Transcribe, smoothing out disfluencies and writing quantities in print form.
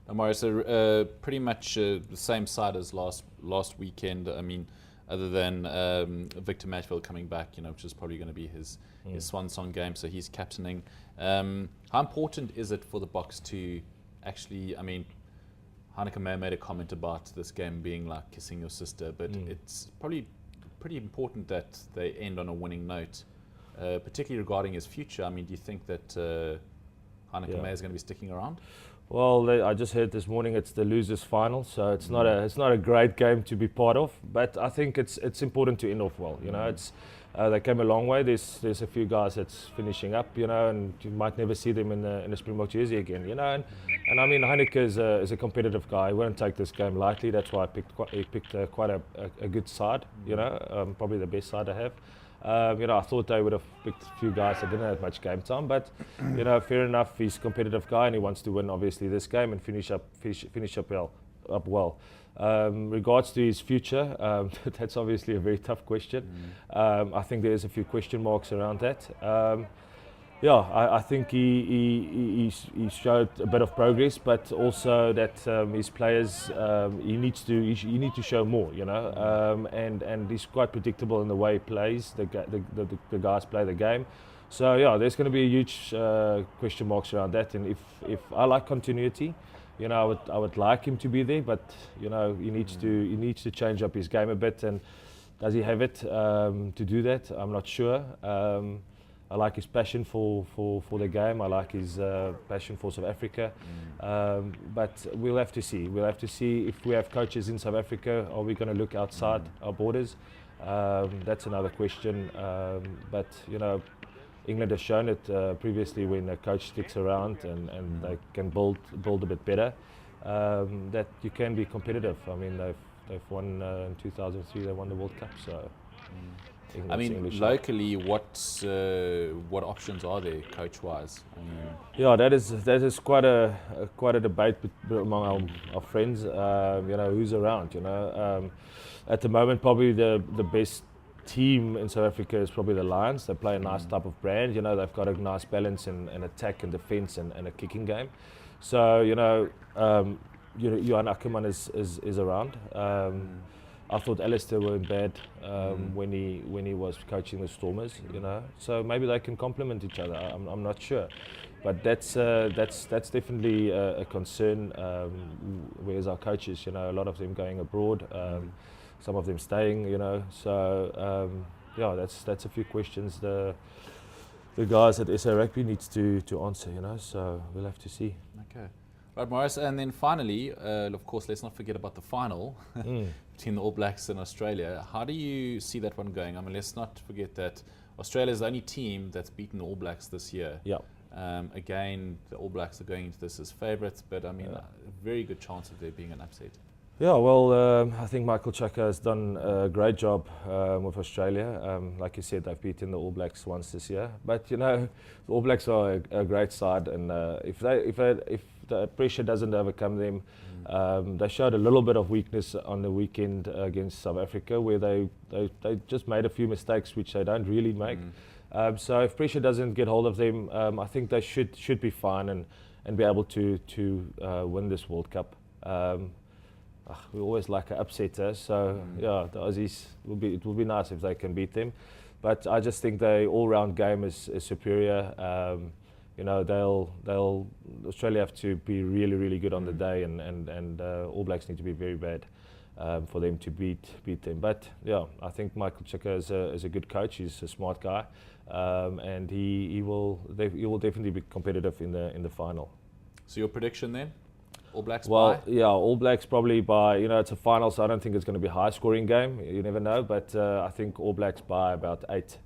Amari, so pretty much the same side as last weekend. I mean, other than Victor Matfield coming back, which is probably going to be his swan song game, so he's captaining. How important is it for the Boks to actually, I mean, Heineke may have made a comment about this game being like kissing your sister, but it's probably pretty important that they end on a winning note, particularly regarding his future. I mean, do you think that Heineke May is going to be sticking around? Well, I just heard this morning it's the losers' final, so it's not a great game to be part of. But I think it's important to end off well. It's they came a long way. There's a few guys that's finishing up, and you might never see them in the Springbok jersey again, And I mean, Heineke is a competitive guy. He won't take this game lightly. That's why he picked quite a good side. Probably the best side I have. I thought they would have picked a few guys that didn't have much game time, but fair enough. He's a competitive guy and he wants to win, obviously, this game and finish up well. Regards to his future, that's obviously a very tough question. I think there's a few question marks around that. I think he showed a bit of progress, but also that his players he need to show more, and he's quite predictable in the way he plays. The guys play the game, so there's going to be a huge question marks around that. And if I like continuity, I would like him to be there, but he needs to change up his game a bit. And does he have it to do that? I'm not sure. I like his passion for the game. I like his passion for South Africa. But we'll have to see. We'll have to see if we have coaches in South Africa. Are we going to look outside our borders? That's another question. But England has shown it previously when a coach sticks around and they can build a bit better. That you can be competitive. I mean, they've won in 2003. They won the World Cup. So. I mean, locally, what options are there, coach-wise? That is quite a debate among our friends. Who's around? At the moment, probably the best team in South Africa is probably the Lions. They play a nice type of brand. They've got a nice balance in attack and defence and a kicking game. So Johan Ackerman is around. I thought Alistair were in bad when he was coaching the Stormers, So maybe they can complement each other. I'm not sure, but that's definitely a concern. Where's our coaches? A lot of them going abroad, some of them staying. So that's a few questions the guys at SA Rugby needs to answer. So we'll have to see. Okay. Right, Morris, and then finally, of course, let's not forget about the final between the All Blacks and Australia. How do you see that one going? I mean, let's not forget that Australia is the only team that's beaten the All Blacks this year. Yeah. Again, the All Blacks are going into this as favourites, but I mean, a very good chance of there being an upset. Yeah, well, I think Michael Chaka has done a great job with Australia. Like you said, they've beaten the All Blacks once this year. But the All Blacks are a great side, and if the pressure doesn't overcome them, they showed a little bit of weakness on the weekend against South Africa, where they just made a few mistakes which they don't really make. So if pressure doesn't get hold of them, I think they should be fine and be able to win this World Cup. We always like an upsetter, so the Aussies it will be nice if they can beat them. But I just think the all-round game is superior. Australia have to be really, really good on the day, and All Blacks need to be very bad for them to beat them. But I think Michael Chaka is a good coach. He's a smart guy, and he will definitely be competitive in the final. So your prediction then? All Blacks by? Well, All Blacks probably by, it's a final, so I don't think it's going to be a high-scoring game. You never know, but I think All Blacks by about 8.